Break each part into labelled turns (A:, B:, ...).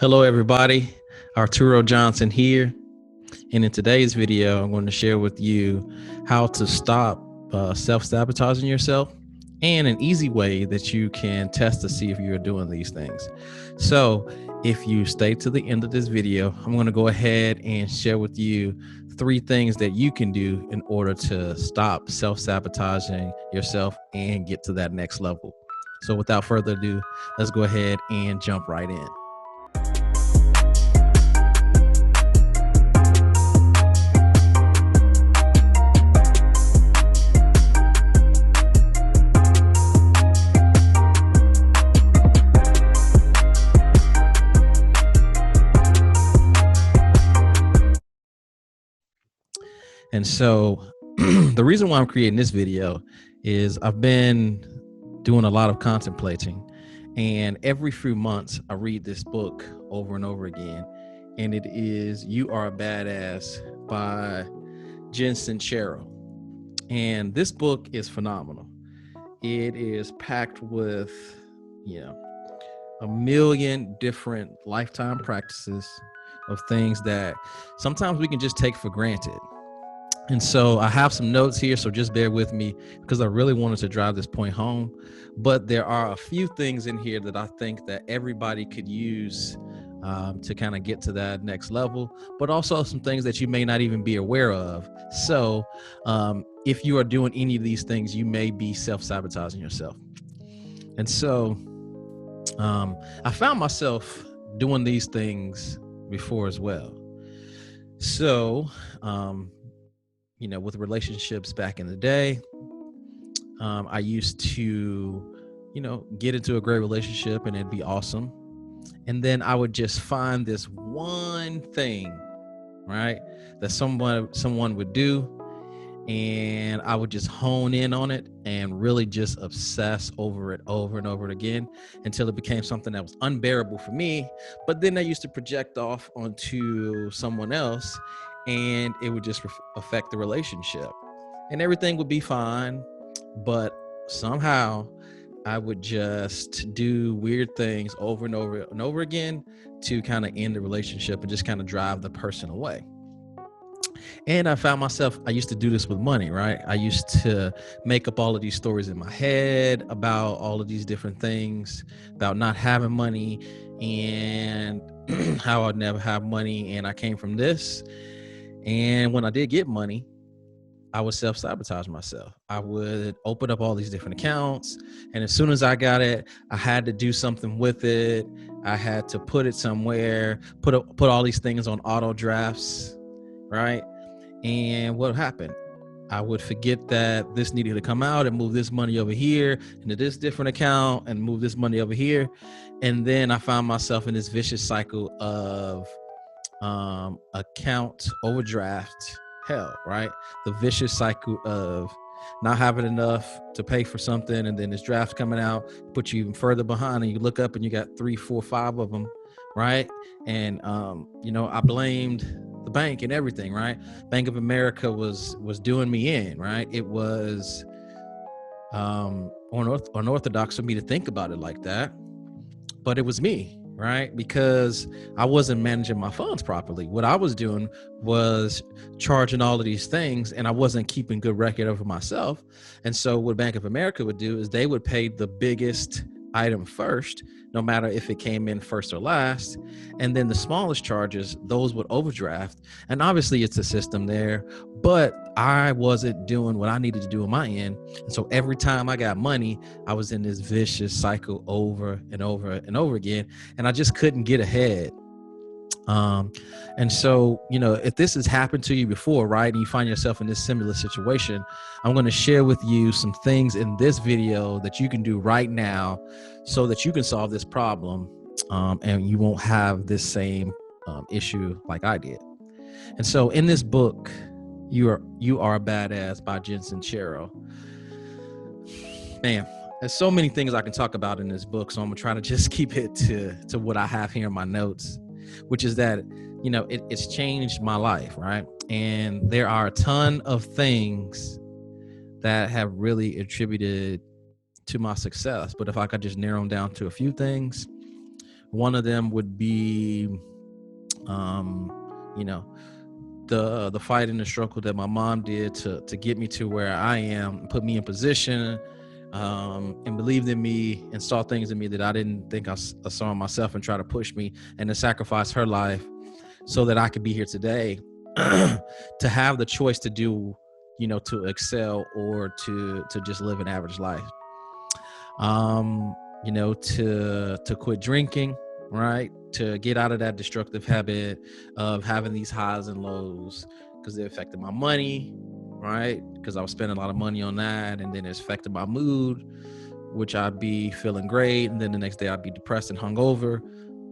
A: Hello, everybody. Arturo Johnson here. And in today's video, I'm going to share with you how to stop self-sabotaging yourself and an easy way that you can test to see if you're doing these things. So if you stay to the end of this video, I'm going to go ahead and share with you 3 things that you can do in order to stop self-sabotaging yourself and get to that next level. So without further ado, let's go ahead and jump right in. And so the reason why I'm creating this video is I've been doing a lot of contemplating, and every few months I read this book over and over again, and it is You Are a Badass by Jen Sincero. And this book is phenomenal. It is packed with, a million different lifetime practices of things that sometimes we can just take for granted. And so I have some notes here, so just bear with me because I really wanted to drive this point home. But there are a few things in here that I think that everybody could use to kind of get to that next level, but also some things that you may not even be aware of. So if you are doing any of these things, you may be self-sabotaging yourself. And so I found myself doing these things before as well. So, with relationships back in the day, I used to, get into a great relationship and it'd be awesome. And then I would just find this one thing, right, that someone would do. And I would just hone in on it and really just obsess over it over and over again until it became something that was unbearable for me. But then I used to project off onto someone else, and it would just affect the relationship. And everything would be fine, but somehow I would just do weird things over and over and over again to kind of end the relationship and just kind of drive the person away. And I found myself, I used to do this with money, right? I used to make up all of these stories in my head about all of these different things, about not having money and how I'd never have money. And I came from this. And when I did get money, I would self-sabotage myself. I would open up all these different accounts. And as soon as I got it, I had to do something with it. I had to put it somewhere, put all these things on auto drafts, right? And what happened? I would forget that this needed to come out and move this money over here into this different account and move this money over here. And then I found myself in this vicious cycle of account overdraft hell, right? The vicious cycle of not having enough to pay for something, and then this draft coming out, put you even further behind, and you look up and you got 3, 4, 5 of them, right? And I blamed the bank and everything, right? Bank of America was doing me in, right? It was unorthodox for me to think about it like that, but it was me, right? Because I wasn't managing my funds properly. What I was doing was charging all of these things, and I wasn't keeping good record of myself. And so what Bank of America would do is they would pay the biggest item first, no matter if it came in first or last. And then the smallest charges, those would overdraft. And obviously it's a system there, but I wasn't doing what I needed to do on my end. And so every time I got money, I was in this vicious cycle over and over and over again. And I just couldn't get ahead. And so, if this has happened to you before, right, and you find yourself in this similar situation, I'm going to share with you some things in this video that you can do right now so that you can solve this problem, and you won't have this same issue like I did. And so in this book, You Are a Badass by Jen Sincero, man, there's so many things I can talk about in this book. So I'm going to try to just keep it to what I have here in my notes, which is that, it's changed my life, right? And there are a ton of things that have really attributed to my success. But if I could just narrow them down to a few things, One of them would be, you know, the fight and the struggle that my mom did to get me to where I am, put me in position, and believed in me and saw things in me that I didn't think I saw in myself, and try to push me and to sacrifice her life so that I could be here today, to have the choice to do, to excel or to just live an average life. To quit drinking, right? To get out of that destructive habit of having these highs and lows, because it affected my money, right? Because I was spending a lot of money on that, and then it's affected my mood, which I'd be feeling great, and then the next day I'd be depressed and hungover,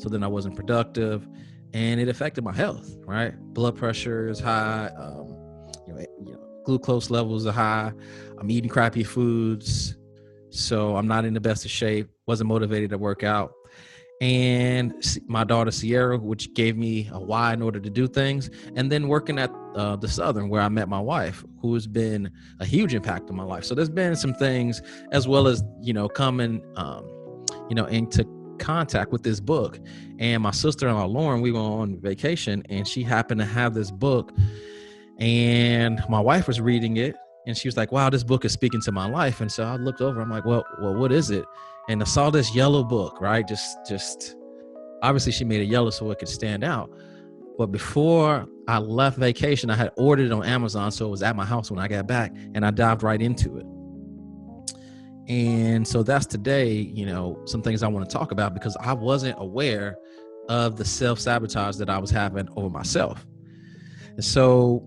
A: so then I wasn't productive, and it affected my health, right? Blood pressure is high, glucose levels are high, I'm eating crappy foods, so I'm not in the best of shape, wasn't motivated to work out. And my daughter Sierra, which gave me a why in order to do things. And then working at the Southern, where I met my wife, who has been a huge impact on my life. So there's been some things, as well as, coming, into contact with this book. And my sister-in-law, Lauren, we were on vacation, and she happened to have this book, and my wife was reading it, and she was like, wow, this book is speaking to my life. And so I looked over, I'm like, well, what is it? And I saw this yellow book, right? Just obviously she made it yellow so it could stand out. But before I left vacation, I had ordered it on Amazon, so it was at my house when I got back, and I dived right into it. And so that's today, some things I want to talk about, because I wasn't aware of the self-sabotage that I was having over myself. And so,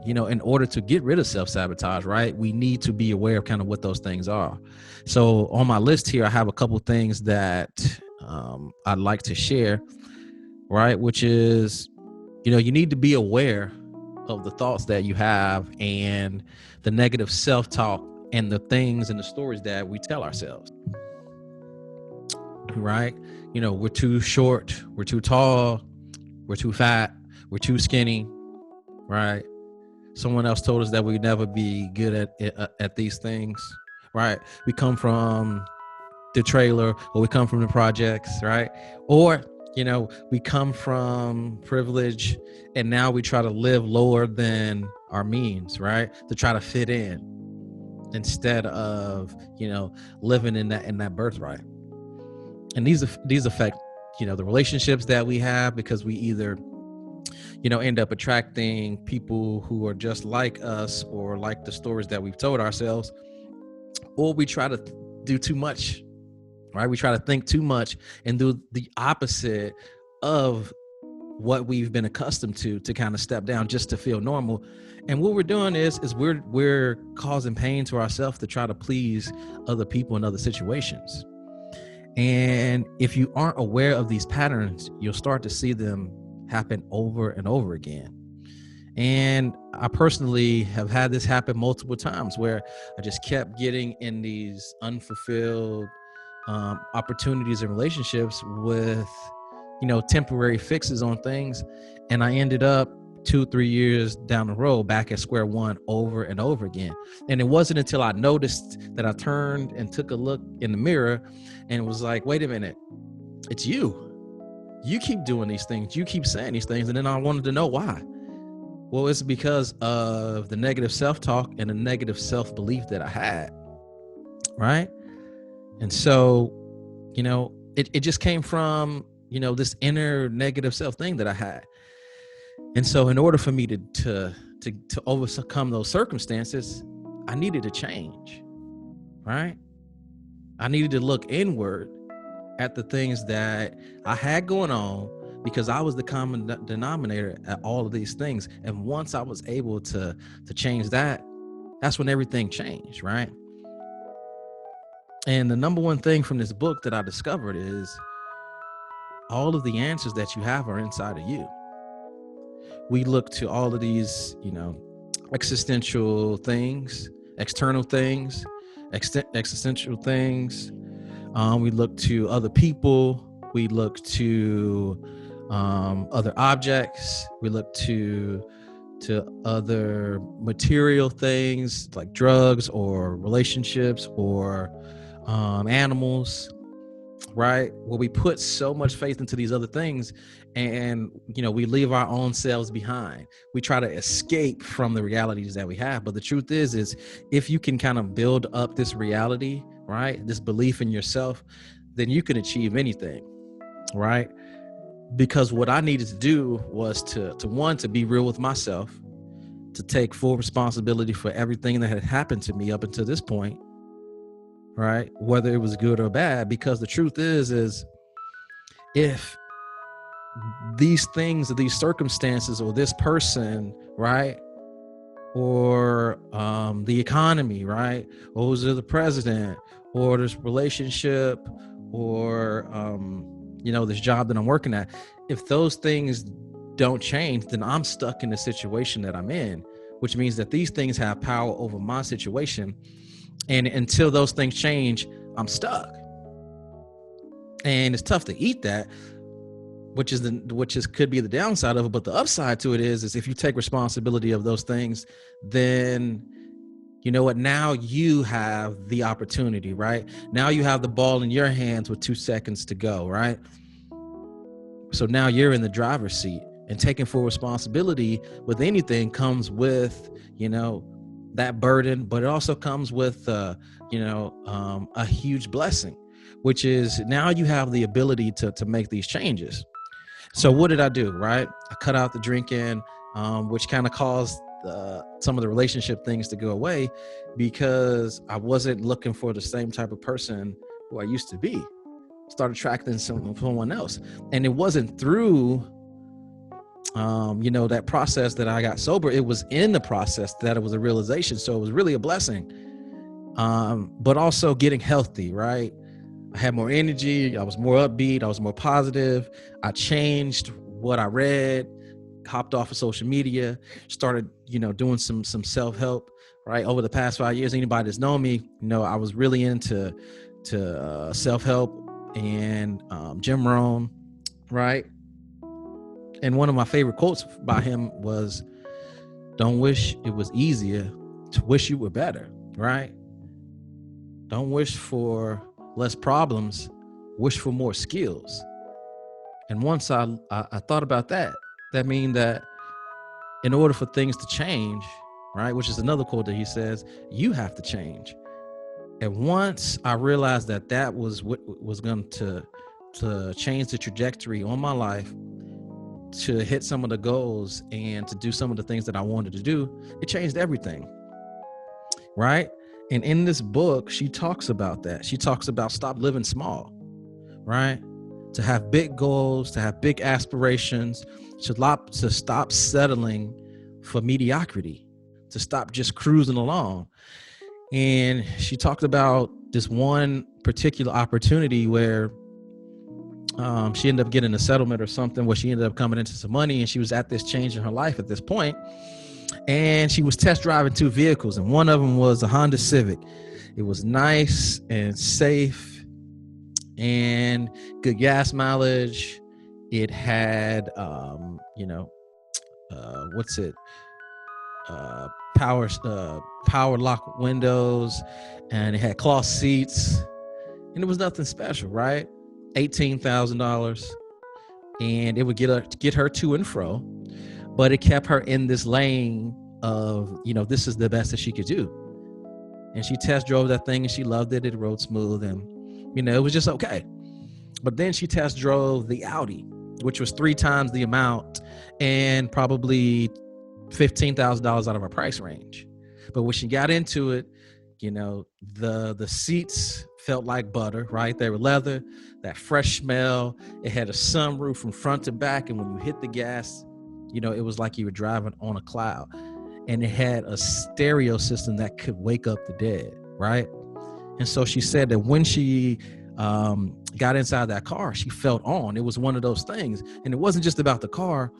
A: in order to get rid of self-sabotage, right, we need to be aware of kind of what those things are. So on my list here, I have a couple things that I'd like to share, right, which is, you need to be aware of the thoughts that you have and the negative self-talk and the things and the stories that we tell ourselves, right? We're too short, we're too tall, we're too fat, we're too skinny, right? Someone else told us that we'd never be good at these things, right? We come from the trailer, or we come from the projects, right? Or, we come from privilege, and now we try to live lower than our means, right? To try to fit in, instead of, living in that birthright. And these affect, the relationships that we have, because we either end up attracting people who are just like us, or like the stories that we've told ourselves, or we try to do too much, right? We try to think too much and do the opposite of what we've been accustomed to kind of step down just to feel normal. And what we're doing is we're causing pain to ourselves to try to please other people in other situations. And if you aren't aware of these patterns, you'll start to see them happen over and over again. And I personally have had this happen multiple times, where I just kept getting in these unfulfilled opportunities and relationships with, temporary fixes on things. And I ended up 2-3 years down the road back at square one over and over again. And it wasn't until I noticed that I turned and took a look in the mirror and was like, wait a minute, it's you. You keep doing these things. You keep saying these things. And then I wanted to know why. Well, it's because of the negative self-talk and the negative self-belief that I had, right? And so, it just came from, this inner negative self thing that I had. And so in order for me to overcome those circumstances, I needed to change, right? I needed to look inward at the things that I had going on, because I was the common denominator at all of these things. And once I was able to change that, that's when everything changed, right? And the number one thing from this book that I discovered is all of the answers that you have are inside of you. We look to all of these, existential things, external things, existential things. We look to other people. We look to other objects. We look to other material things like drugs or relationships or animals. right? Where we put so much faith into these other things, and we leave our own selves behind. We try to escape from the realities that we have. But the truth is if you can kind of build up this reality, right, this belief in yourself, then you can achieve anything, right? Because what I needed to do was to be real with myself, to take full responsibility for everything that had happened to me up until this point, right? Whether it was good or bad. Because the truth is if these things or these circumstances or this person, right, or the economy, right, or was it the president, or this relationship, or this job that I'm working at, if those things don't change, then I'm stuck in the situation that I'm in, which means that these things have power over my situation. And until those things change, I'm stuck. And it's tough to eat that, which could be the downside of it. But the upside to it is if you take responsibility of those things, then you know what? Now you have the opportunity, right? Now you have the ball in your hands with 2 seconds to go, right? So now you're in the driver's seat, and taking full responsibility with anything comes with, that burden, but it also comes with, a huge blessing, which is now you have the ability to make these changes. So what did I do, right? I cut out the drinking, which kind of caused some of the relationship things to go away, because I wasn't looking for the same type of person who I used to be. Start attracting someone else. And it wasn't through, that process that I got sober. It was in the process that it was a realization. So it was really a blessing. But also getting healthy, right? I had more energy. I was more upbeat. I was more positive. I changed what I read, hopped off of social media, started, doing some self-help, right? Over the past 5 years, anybody that's known me, I was really into self-help and Jim Rohn, right? And one of my favorite quotes by him was, "Don't wish it was easier to wish you were better," right? Don't wish for less problems, wish for more skills. And once I thought about that means that in order for things to change, right, which is another quote that he says, you have to change. And once I realized that was what was going to change the trajectory on my life, to hit some of the goals and to do some of the things that I wanted to do, it changed everything, right? And in this book, she talks about that. She talks about stop living small, right? To have big goals, to have big aspirations, to stop settling for mediocrity, to stop just cruising along. And she talked about this one particular opportunity where she ended up getting a settlement or something, where she ended up coming into some money, and she was at this change in her life at this point. And she was test driving 2 vehicles, and one of them was a Honda Civic. It was nice and safe and good gas mileage. It had, power lock windows, and it had cloth seats, and it was nothing special, right? $18,000, and it would get her to and fro, but it kept her in this lane of, this is the best that she could do. And she test drove that thing, and she loved it. It rode smooth, and it was just okay. But then she test drove the Audi, which was 3 times the amount and probably $15,000 out of her price range. But when she got into it, the seats felt like butter, right? They were leather, that fresh smell. It had a sunroof from front to back, and when you hit the gas, it was like you were driving on a cloud. And it had a stereo system that could wake up the dead, right? And so she said that when she got inside that car, she felt on. It was one of those things. And it wasn't just about the car.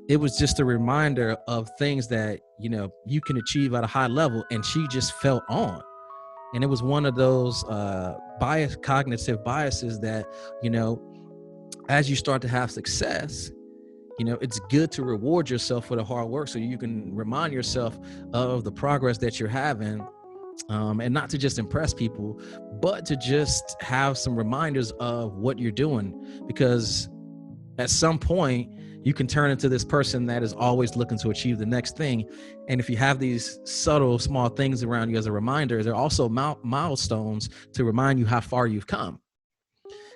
A: It was just a reminder of things that, you can achieve at a high level. And she just felt on. And it was one of those cognitive biases that, as you start to have success, it's good to reward yourself for the hard work, so you can remind yourself of the progress that you're having, And not to just impress people, but to just have some reminders of what you're doing, because at some point you can turn into this person that is always looking to achieve the next thing. And if you have these subtle small things around you as a reminder, they're also milestones to remind you how far you've come.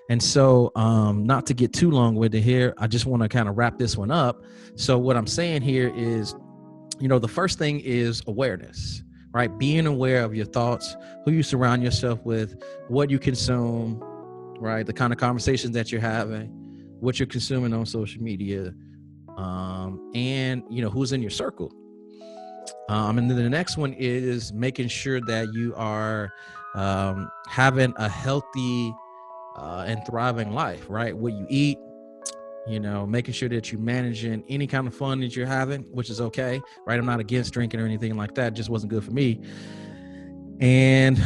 A: And so not to get too long-winded here, I just want to kind of wrap this one up. So what I'm saying here is, the first thing is awareness, right? Being aware of your thoughts, who you surround yourself with, what you consume, right? The kind of conversations that you're having, what you're consuming on social media, and who's in your circle. And then the next one is making sure that you are having a healthy and thriving life, right? What you eat, making sure that you're managing any kind of fun that you're having, which is okay, right? I'm not against drinking or anything like that. It just wasn't good for me. And,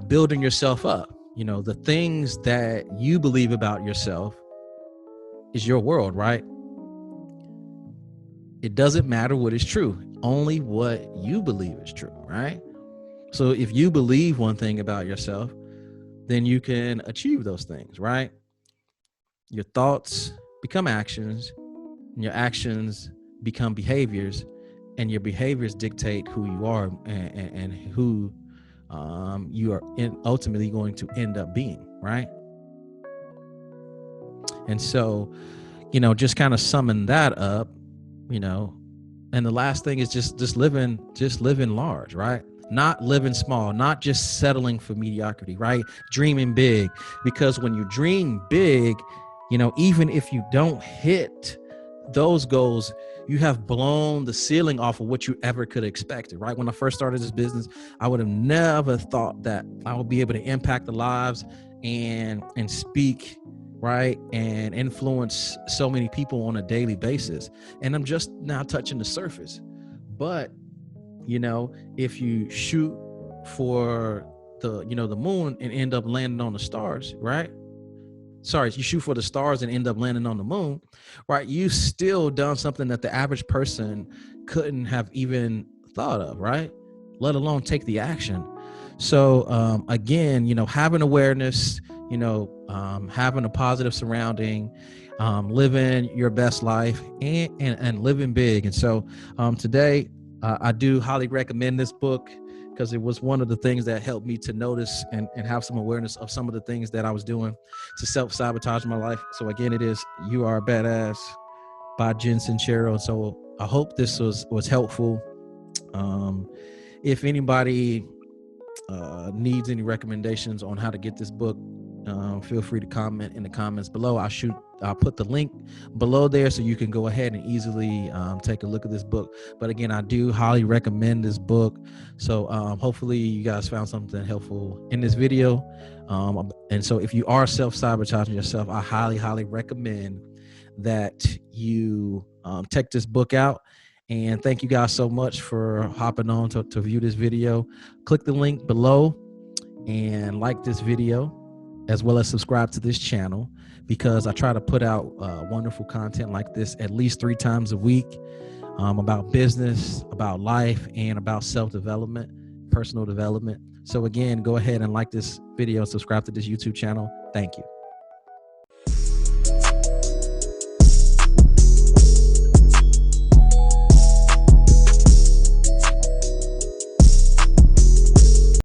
A: building yourself up, the things that you believe about yourself is your world, right? It doesn't matter what is true, only what you believe is true, right? So if you believe one thing about yourself, then you can achieve those things, right? Your thoughts become actions, and your actions become behaviors, and your behaviors dictate who you are and who you are ultimately going to end up being, right? And so, just kind of summing that up, and the last thing is just living large, right? Not living small, not just settling for mediocrity, right? Dreaming big, because when you dream big, even if you don't hit those goals, you have blown the ceiling off of what you ever could have expected, right? When I first started this business, I would have never thought that I would be able to impact the lives and speak, right, and influence so many people on a daily basis. And I'm just now touching the surface. But if you shoot for the moon and end up landing on the stars, right? Sorry, you shoot for the stars and end up landing on the moon, right? You still done something that the average person couldn't have even thought of, right? Let alone take the action. So again, having awareness, having a positive surrounding, living your best life, and living big. And so today, I do highly recommend this book, because it was one of the things that helped me to notice and have some awareness of some of the things that I was doing to self-sabotage my life. So again, it is You Are a Badass by Jen Sincero. So I hope this was helpful. If anybody needs any recommendations on how to get this book, feel free to comment in the comments below. I'll put the link below there so you can go ahead and easily take a look at this book. But again, I do highly recommend this book. So hopefully you guys found something helpful in this video. And so if you are self-sabotaging yourself, I highly recommend that you check this book out. And thank you guys so much for hopping on to view this video. Click the link below and like this video, as well as subscribe to this channel, because I try to put out wonderful content like this at least 3 times a week, about business, about life, and about self-development, personal development. So again, go ahead and like this video, subscribe to this YouTube channel. Thank you.